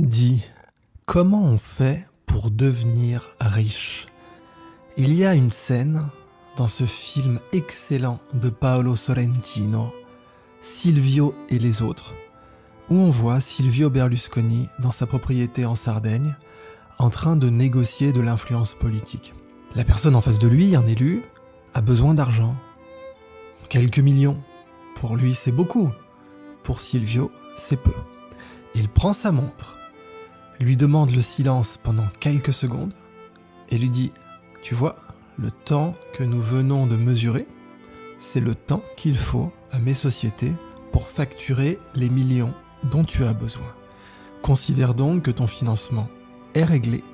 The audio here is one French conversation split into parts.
Dis, comment on fait pour devenir riche? Il y a une scène dans ce film excellent de Paolo Sorrentino, Silvio et les autres, où on voit Silvio Berlusconi dans sa propriété en Sardaigne, en train de négocier de l'influence politique. La personne en face de lui, un élu, a besoin d'argent. Quelques millions. Pour lui, c'est beaucoup. Pour Silvio, c'est peu. Il prend sa montre, lui demande le silence pendant quelques secondes et lui dit « Tu vois, le temps que nous venons de mesurer, c'est le temps qu'il faut à mes sociétés pour facturer les millions dont tu as besoin. Considère donc que ton financement est réglé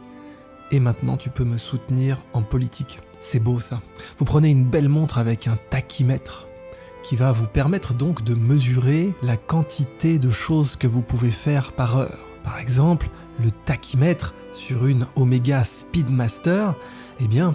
et maintenant tu peux me soutenir en politique. » C'est beau ça. Vous prenez une belle montre avec un tachymètre qui va vous permettre donc de mesurer la quantité de choses que vous pouvez faire par heure. Par exemple, le tachymètre sur une Omega Speedmaster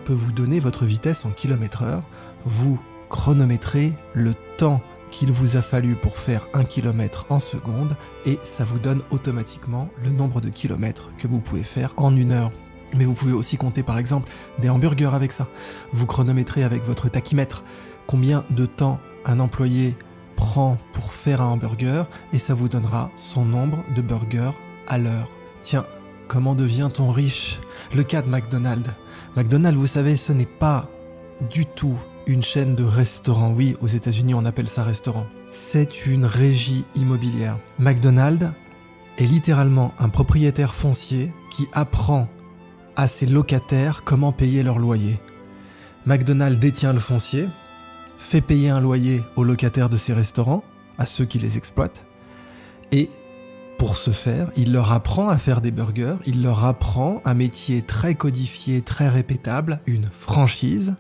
peut vous donner votre vitesse en km/h. Vous chronométrez le temps qu'il vous a fallu pour faire 1 km en seconde et ça vous donne automatiquement le nombre de kilomètres que vous pouvez faire en 1 heure. Mais vous pouvez aussi compter par exemple des hamburgers avec ça. Vous chronométrez avec votre tachymètre combien de temps un employé prend pour faire un hamburger et ça vous donnera son nombre de burgers à l'heure. Tiens, comment devient-on riche? Le cas de McDonald's. McDonald's, vous savez, ce n'est pas du tout une chaîne de restaurants. Oui, aux États-Unis, on appelle ça restaurant. C'est une régie immobilière. McDonald's est littéralement un propriétaire foncier qui apprend à ses locataires comment payer leur loyer. McDonald's détient le foncier, fait payer un loyer aux locataires de ses restaurants, à ceux qui les exploitent, et pour ce faire, il leur apprend à faire des burgers, il leur apprend un métier très codifié, très répétable, une franchise,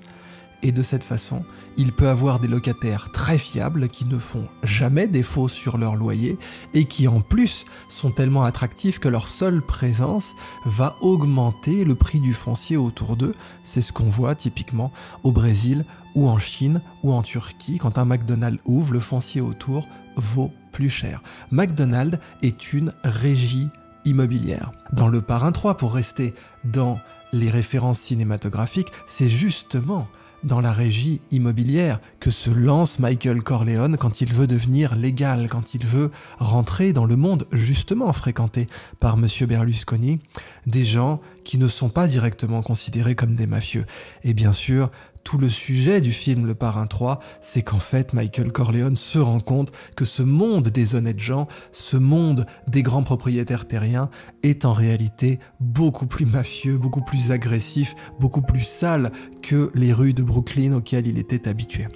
et de cette façon, il peut avoir des locataires très fiables qui ne font jamais défaut sur leur loyer et qui en plus sont tellement attractifs que leur seule présence va augmenter le prix du foncier autour d'eux. C'est ce qu'on voit typiquement au Brésil ou en Chine ou en Turquie. Quand un McDonald's ouvre, le foncier autour vaut plus cher. McDonald's est une régie immobilière. Dans Le Parrain 3, pour rester dans les références cinématographiques, c'est justement dans la régie immobilière que se lance Michael Corleone quand il veut devenir légal, quand il veut rentrer dans le monde justement fréquenté par Monsieur Berlusconi, des gens qui ne sont pas directement considérés comme des mafieux. Et bien sûr, tout le sujet du film Le Parrain 3, c'est qu'en fait Michael Corleone se rend compte que ce monde des honnêtes gens, ce monde des grands propriétaires terriens est en réalité beaucoup plus mafieux, beaucoup plus agressif, beaucoup plus sale que les rues de Brooklyn auxquelles il était habitué.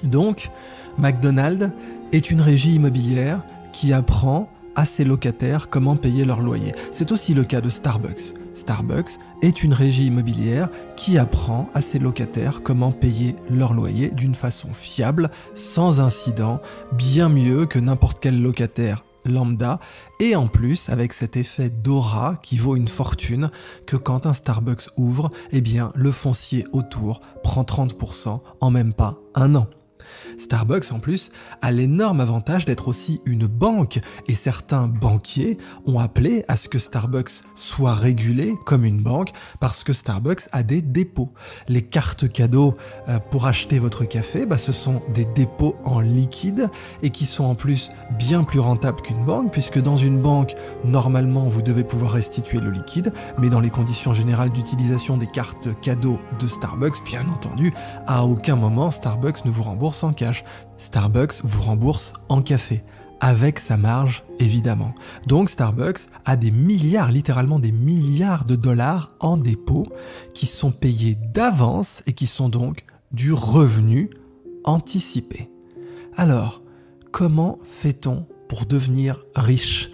Donc, McDonald's est une régie immobilière qui apprend à ses locataires comment payer leur loyer. C'est aussi le cas de Starbucks. Starbucks est une régie immobilière qui apprend à ses locataires comment payer leur loyer d'une façon fiable, sans incident, bien mieux que n'importe quel locataire lambda, et en plus avec cet effet d'aura qui vaut une fortune, que quand un Starbucks ouvre, le foncier autour prend 30% en même pas 1 an. Starbucks, en plus, a l'énorme avantage d'être aussi une banque et certains banquiers ont appelé à ce que Starbucks soit régulé comme une banque parce que Starbucks a des dépôts. Les cartes cadeaux pour acheter votre café, ce sont des dépôts en liquide et qui sont en plus bien plus rentables qu'une banque puisque dans une banque, normalement, vous devez pouvoir restituer le liquide, mais dans les conditions générales d'utilisation des cartes cadeaux de Starbucks, bien entendu, à aucun moment Starbucks ne vous rembourse en cash. Starbucks vous rembourse en café, avec sa marge évidemment. Donc Starbucks a des milliards, littéralement des milliards de dollars en dépôt qui sont payés d'avance et qui sont donc du revenu anticipé. Alors, comment fait-on pour devenir riche?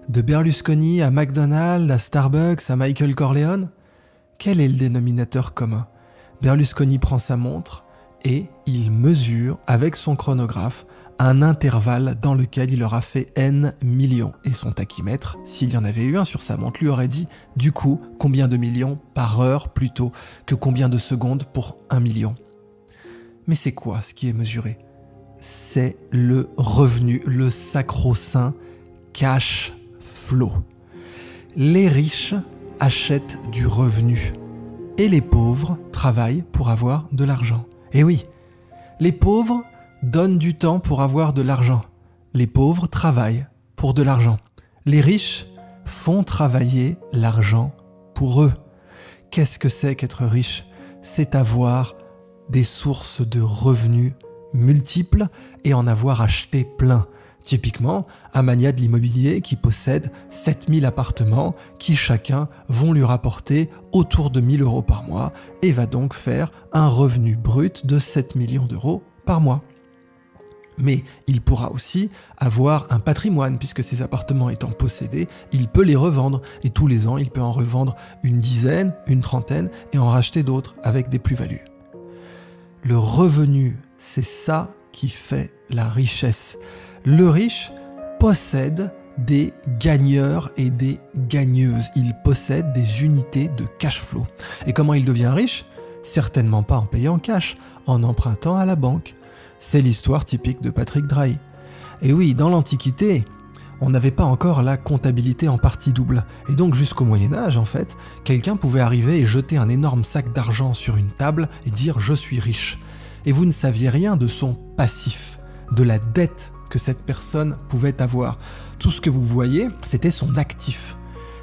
De Berlusconi à McDonald's, à Starbucks, à Michael Corleone? Quel est le dénominateur commun? Berlusconi prend sa montre et il mesure avec son chronographe un intervalle dans lequel il aura fait N millions. Et son tachymètre, s'il y en avait eu un sur sa montre, lui aurait dit du coup combien de millions par heure plutôt que combien de secondes pour 1 million. Mais c'est quoi ce qui est mesuré? C'est le revenu, le sacro-saint cash flow. Les riches achètent du revenu et les pauvres travaillent pour avoir de l'argent. Et oui, les pauvres donnent du temps pour avoir de l'argent. Les pauvres travaillent pour de l'argent. Les riches font travailler l'argent pour eux. Qu'est-ce que c'est qu'être riche ? C'est avoir des sources de revenus multiples et en avoir acheté plein. Typiquement, un magnat de l'immobilier qui possède 7000 appartements qui chacun vont lui rapporter autour de 1000 € par mois et va donc faire un revenu brut de 7 millions d'euros par mois. Mais il pourra aussi avoir un patrimoine puisque ces appartements étant possédés, il peut les revendre et tous les ans il peut en revendre une dizaine, une trentaine et en racheter d'autres avec des plus-values. Le revenu, c'est ça qui fait la richesse. Le riche possède des gagneurs et des gagneuses. Il possède des unités de cash flow. Et comment il devient riche ? Certainement pas en payant cash, en empruntant à la banque. C'est l'histoire typique de Patrick Drahi. Et oui, dans l'Antiquité, on n'avait pas encore la comptabilité en partie double. Et donc jusqu'au Moyen-Âge, en fait, quelqu'un pouvait arriver et jeter un énorme sac d'argent sur une table et dire « je suis riche ». Et vous ne saviez rien de son passif, de la dette que cette personne pouvait avoir. Tout ce que vous voyez, c'était son actif.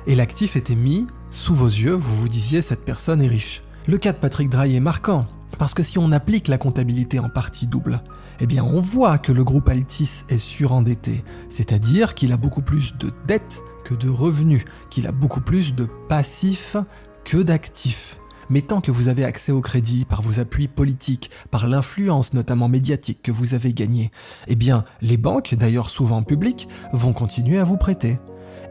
Et l'actif était mis sous vos yeux, vous vous disiez « cette personne est riche ». Le cas de Patrick Drahi est marquant, parce que si on applique la comptabilité en partie double, eh bien on voit que le groupe Altis est surendetté, c'est-à-dire qu'il a beaucoup plus de dettes que de revenus, qu'il a beaucoup plus de passifs que d'actifs. Mais tant que vous avez accès au crédit par vos appuis politiques, par l'influence notamment médiatique que vous avez gagnée, eh bien les banques, d'ailleurs souvent publiques, vont continuer à vous prêter.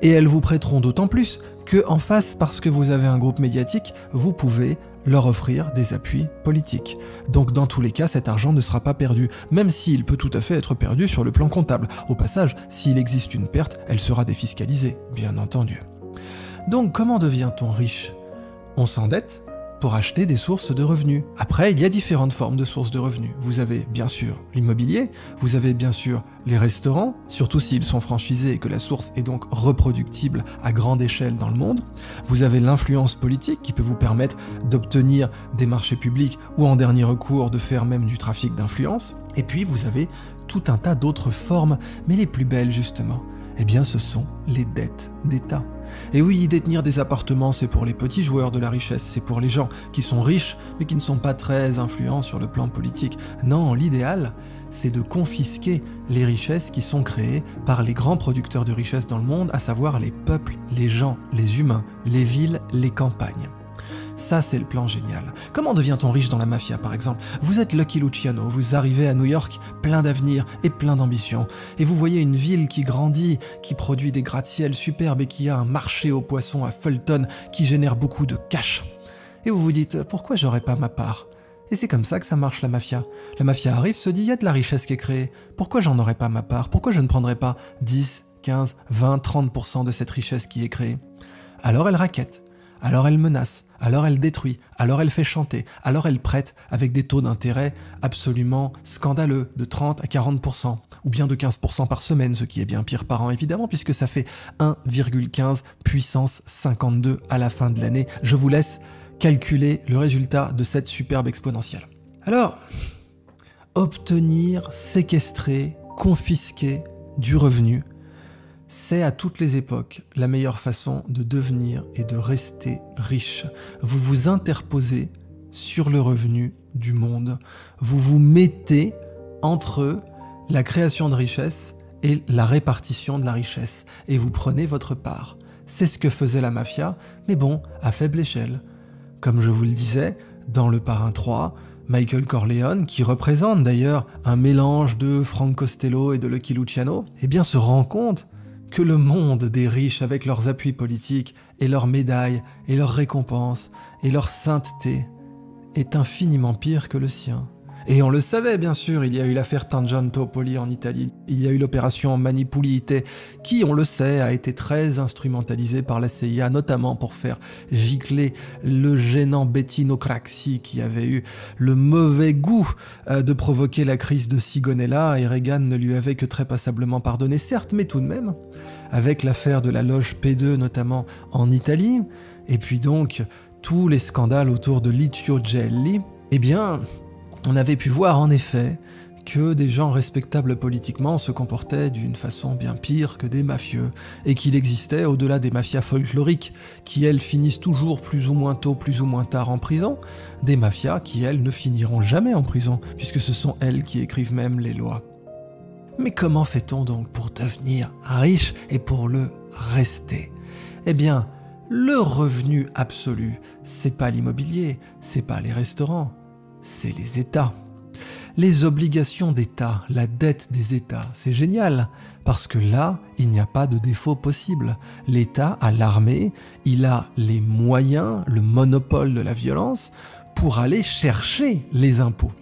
Et elles vous prêteront d'autant plus que, en face, parce que vous avez un groupe médiatique, vous pouvez leur offrir des appuis politiques. Donc dans tous les cas, cet argent ne sera pas perdu, même s'il peut tout à fait être perdu sur le plan comptable. Au passage, s'il existe une perte, elle sera défiscalisée, bien entendu. Donc comment devient-on riche ? On s'endette pour acheter des sources de revenus. Après, il y a différentes formes de sources de revenus. Vous avez bien sûr l'immobilier, vous avez bien sûr les restaurants, surtout s'ils sont franchisés et que la source est donc reproductible à grande échelle dans le monde. Vous avez l'influence politique qui peut vous permettre d'obtenir des marchés publics ou en dernier recours de faire même du trafic d'influence. Et puis vous avez tout un tas d'autres formes, mais les plus belles justement, eh bien ce sont les dettes d'État. Et oui, détenir des appartements, c'est pour les petits joueurs de la richesse, c'est pour les gens qui sont riches, mais qui ne sont pas très influents sur le plan politique. Non, l'idéal, c'est de confisquer les richesses qui sont créées par les grands producteurs de richesse dans le monde, à savoir les peuples, les gens, les humains, les villes, les campagnes. Ça, c'est le plan génial. Comment devient-on riche dans la mafia, par exemple ? Vous êtes Lucky Luciano, vous arrivez à New York, plein d'avenir et plein d'ambition. Et vous voyez une ville qui grandit, qui produit des gratte-ciel superbes et qui a un marché aux poissons à Fulton qui génère beaucoup de cash. Et vous vous dites, pourquoi j'aurais pas ma part ? Et c'est comme ça que ça marche la mafia. La mafia arrive, se dit, il y a de la richesse qui est créée. Pourquoi j'en aurais pas ma part ? Pourquoi je ne prendrais pas 10, 15, 20, 30% de cette richesse qui est créée ? Alors elle raquette, alors elle menace, alors elle détruit, alors elle fait chanter, alors elle prête avec des taux d'intérêt absolument scandaleux de 30 à 40%, ou bien de 15% par semaine, ce qui est bien pire par an évidemment, puisque ça fait 1,15 puissance 52 à la fin de l'année. Je vous laisse calculer le résultat de cette superbe exponentielle. Alors, obtenir, séquestrer, confisquer du revenu, c'est à toutes les époques la meilleure façon de devenir et de rester riche. Vous vous interposez sur le revenu du monde. Vous vous mettez entre la création de richesse et la répartition de la richesse. Et vous prenez votre part. C'est ce que faisait la mafia, mais bon, à faible échelle. Comme je vous le disais, dans Le Parrain 3, Michael Corleone, qui représente d'ailleurs un mélange de Frank Costello et de Lucky Luciano, eh bien se rend compte que le monde des riches, avec leurs appuis politiques et leurs médailles et leurs récompenses et leur sainteté, est infiniment pire que le sien. Et on le savait, bien sûr, il y a eu l'affaire Tangentopoli en Italie, il y a eu l'opération Manipulite, qui, on le sait, a été très instrumentalisée par la CIA, notamment pour faire gicler le gênant Bettino Craxi, qui avait eu le mauvais goût de provoquer la crise de Sigonella, et Reagan ne lui avait que très passablement pardonné, certes, mais tout de même, avec l'affaire de la loge P2, notamment en Italie, et puis donc tous les scandales autour de Licio Gelli, eh bien, on avait pu voir en effet que des gens respectables politiquement se comportaient d'une façon bien pire que des mafieux, et qu'il existait, au-delà des mafias folkloriques, qui elles finissent toujours plus ou moins tôt, plus ou moins tard en prison, des mafias qui elles ne finiront jamais en prison, puisque ce sont elles qui écrivent même les lois. Mais comment fait-on donc pour devenir riche et pour le rester ? Eh bien, le revenu absolu, c'est pas l'immobilier, c'est pas les restaurants, c'est les États. Les obligations d'État, la dette des États, c'est génial, parce que là, il n'y a pas de défaut possible. L'État a l'armée, il a les moyens, le monopole de la violence, pour aller chercher les impôts.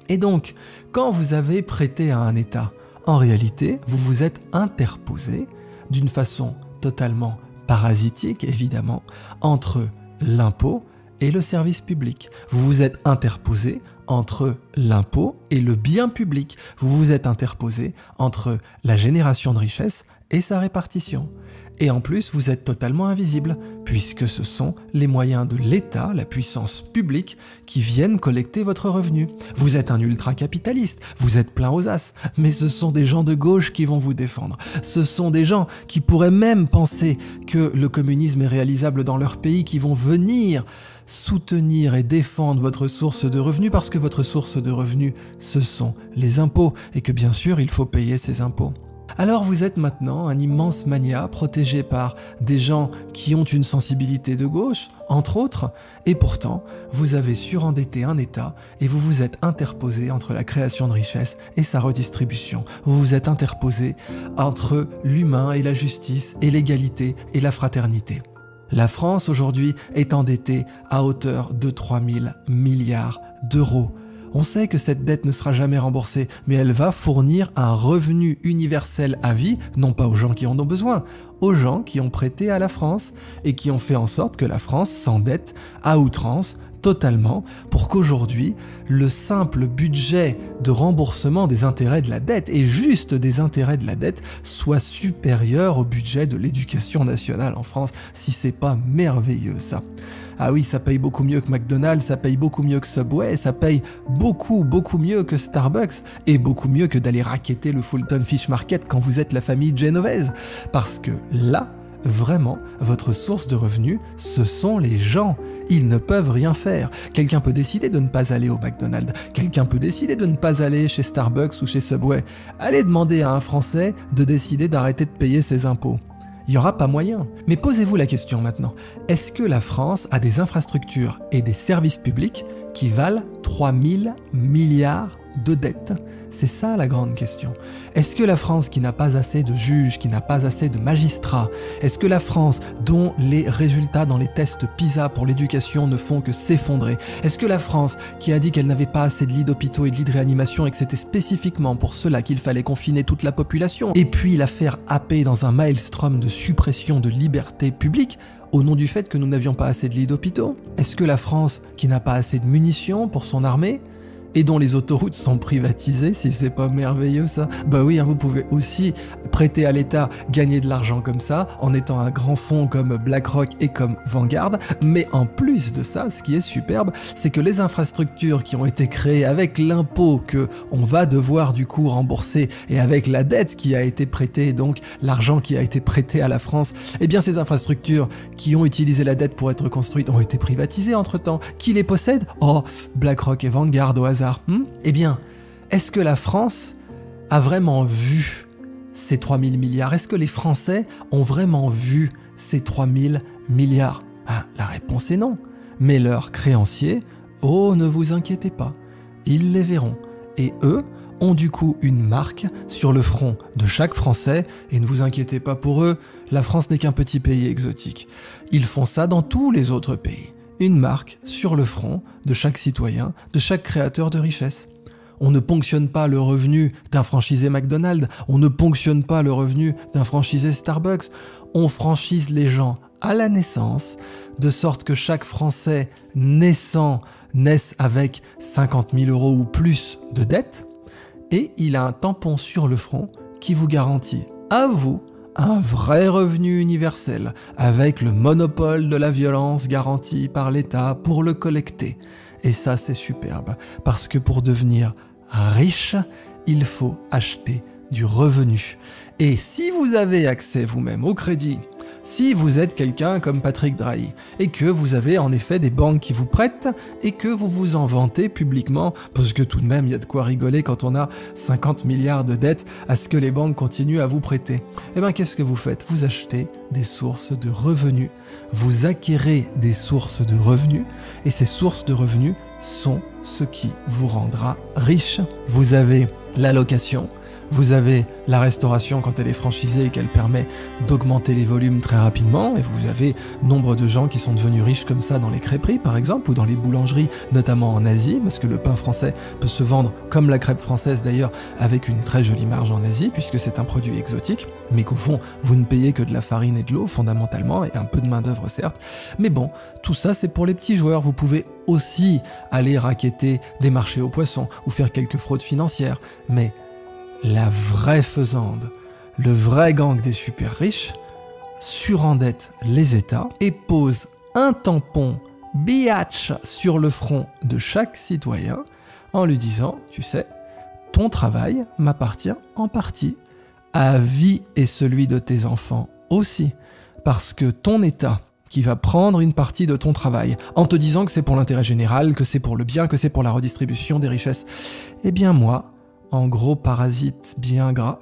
Et donc, quand vous avez prêté à un État, en réalité, vous vous êtes interposé d'une façon totalement parasitique, évidemment, entre l'impôt et le service public. Vous vous êtes interposé entre l'impôt et le bien public. Vous vous êtes interposé entre la génération de richesse et sa répartition. Et en plus, vous êtes totalement invisible, puisque ce sont les moyens de l'État, la puissance publique, qui viennent collecter votre revenu. Vous êtes un ultra-capitaliste, vous êtes plein aux as, mais ce sont des gens de gauche qui vont vous défendre. Ce sont des gens qui pourraient même penser que le communisme est réalisable dans leur pays, qui vont venir soutenir et défendre votre source de revenus, parce que votre source de revenus, ce sont les impôts, et que bien sûr, il faut payer ces impôts. Alors vous êtes maintenant un immense mania protégé par des gens qui ont une sensibilité de gauche, entre autres, et pourtant vous avez surendetté un État et vous vous êtes interposé entre la création de richesse et sa redistribution. Vous vous êtes interposé entre l'humain et la justice et l'égalité et la fraternité. La France aujourd'hui est endettée à hauteur de 3 000 milliards d'euros. On sait que cette dette ne sera jamais remboursée, mais elle va fournir un revenu universel à vie, non pas aux gens qui en ont besoin, aux gens qui ont prêté à la France et qui ont fait en sorte que la France s'endette à outrance, totalement, pour qu'aujourd'hui, le simple budget de remboursement des intérêts de la dette, et juste des intérêts de la dette, soit supérieur au budget de l'éducation nationale en France. Si c'est pas merveilleux ça. Ah oui, ça paye beaucoup mieux que McDonald's, ça paye beaucoup mieux que Subway, ça paye beaucoup mieux que Starbucks, et beaucoup mieux que d'aller racketter le Fulton Fish Market quand vous êtes la famille Genovese. Parce que là, vraiment, votre source de revenus, ce sont les gens. Ils ne peuvent rien faire. Quelqu'un peut décider de ne pas aller au McDonald's. Quelqu'un peut décider de ne pas aller chez Starbucks ou chez Subway. Allez demander à un Français de décider d'arrêter de payer ses impôts. Il n'y aura pas moyen. Mais posez-vous la question maintenant. Est-ce que la France a des infrastructures et des services publics qui valent 3 000 milliards de dettes ? C'est ça la grande question. Est-ce que la France qui n'a pas assez de juges, qui n'a pas assez de magistrats, est-ce que la France dont les résultats dans les tests PISA pour l'éducation ne font que s'effondrer, est-ce que la France qui a dit qu'elle n'avait pas assez de lits d'hôpitaux et de lits de réanimation et que c'était spécifiquement pour cela qu'il fallait confiner toute la population, et puis la faire happer dans un maelstrom de suppression de liberté publique, au nom du fait que nous n'avions pas assez de lits d'hôpitaux? Est-ce que la France qui n'a pas assez de munitions pour son armée et dont les autoroutes sont privatisées, si c'est pas merveilleux ça? Bah oui, vous pouvez aussi prêter à l'État, gagner de l'argent comme ça, en étant un grand fonds comme BlackRock et comme Vanguard, mais en plus de ça, ce qui est superbe, c'est que les infrastructures qui ont été créées avec l'impôt que on va devoir du coup rembourser, et avec la dette qui a été prêtée, donc l'argent qui a été prêté à la France, eh bien ces infrastructures qui ont utilisé la dette pour être construites ont été privatisées entre-temps. Qui les possède? Oh, BlackRock et Vanguard au hasard. Eh bien, est-ce que la France a vraiment vu ces 3 000 milliards? Est-ce que les Français ont vraiment vu ces 3 000 milliards? La réponse est non. Mais leurs créanciers, oh, ne vous inquiétez pas, ils les verront. Et eux ont du coup une marque sur le front de chaque Français, et ne vous inquiétez pas pour eux, la France n'est qu'un petit pays exotique. Ils font ça dans tous les autres pays. une marque sur le front de chaque citoyen, de chaque créateur de richesse. On ne ponctionne pas le revenu d'un franchisé McDonald's, on ne ponctionne pas le revenu d'un franchisé Starbucks, on franchise les gens à la naissance, de sorte que chaque Français naissant naisse avec 50 000 € ou plus de dettes, et il a un tampon sur le front qui vous garantit à vous un vrai revenu universel, avec le monopole de la violence garanti par l'État pour le collecter. Et ça, c'est superbe, parce que pour devenir riche, il faut acheter du revenu. Et si vous avez accès vous-même au crédit, si vous êtes quelqu'un comme Patrick Drahi, et que vous avez en effet des banques qui vous prêtent, et que vous vous en vantez publiquement, parce que tout de même il y a de quoi rigoler quand on a 50 milliards de dettes à ce que les banques continuent à vous prêter, eh bien qu'est-ce que vous faites? Vous achetez des sources de revenus, vous acquérez des sources de revenus, et ces sources de revenus sont ce qui vous rendra riche. Vous avez la location, vous avez la restauration quand elle est franchisée et qu'elle permet d'augmenter les volumes très rapidement, et vous avez nombre de gens qui sont devenus riches comme ça dans les crêperies par exemple, ou dans les boulangeries, notamment en Asie, parce que le pain français peut se vendre comme la crêpe française d'ailleurs, avec une très jolie marge en Asie, puisque c'est un produit exotique, mais qu'au fond vous ne payez que de la farine et de l'eau fondamentalement, et un peu de main d'œuvre certes, mais bon, tout ça c'est pour les petits joueurs. Vous pouvez aussi aller racketter des marchés aux poissons, ou faire quelques fraudes financières, mais la vraie faisande, le vrai gang des super riches, surendette les États et pose un tampon biatch sur le front de chaque citoyen en lui disant, tu sais, ton travail m'appartient en partie, à vie et celui de tes enfants aussi, parce que ton État qui va prendre une partie de ton travail en te disant que c'est pour l'intérêt général, que c'est pour le bien, que c'est pour la redistribution des richesses, eh bien moi, en gros parasite bien gras,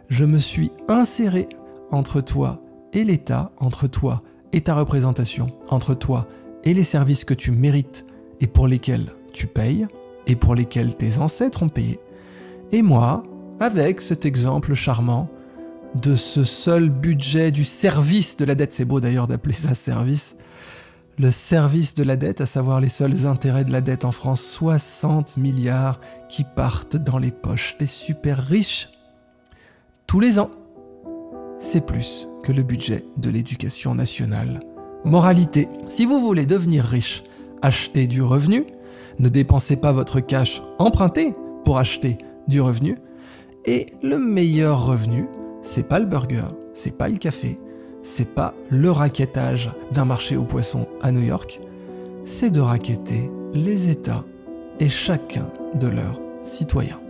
je me suis inséré entre toi et l'État, entre toi et ta représentation, entre toi et les services que tu mérites et pour lesquels tu payes et pour lesquels tes ancêtres ont payé. Et moi, avec cet exemple charmant de ce seul budget du service de la dette, c'est beau d'ailleurs d'appeler ça service, le service de la dette, à savoir les seuls intérêts de la dette en France, 60 milliards qui partent dans les poches des super riches tous les ans. C'est plus que le budget de l'éducation nationale. Moralité, si vous voulez devenir riche, achetez du revenu, ne dépensez pas votre cash emprunté pour acheter du revenu, et le meilleur revenu, c'est pas le burger, c'est pas le café, c'est pas le rackettage d'un marché aux poissons à New York, c'est de racketter les États et chacun de leurs citoyens.